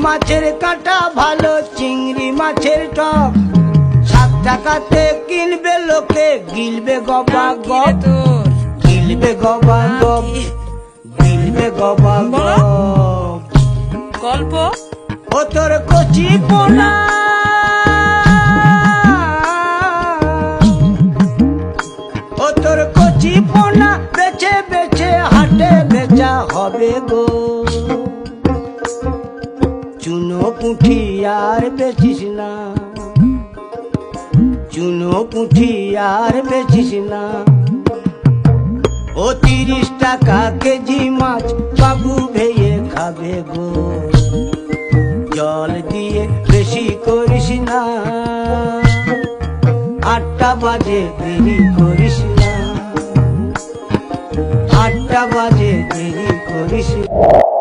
মাছের কাঁটা ভালো চিংড়ি মাছের টক 7 টাকাতে কিনবে লোকে গিলবে গবা গপ গিলবে গবা গপ গিলবে গবা গপ গল্প ও তোর কচি পোনা ও তোর কচি পোনা বেছে বেছে হাটে বেচা হবে গো চুনো পুঁঠি আর বেচিস না চুনো পুঁঠি আর বেচিস না ও 30 টাকা কেজি মাছ বাবু ভেয়ে খাবে গো জল দিয়ে বেশি করিস না 8টা বাজে দেরি করিস না 8টা বাজে দেরি করিস না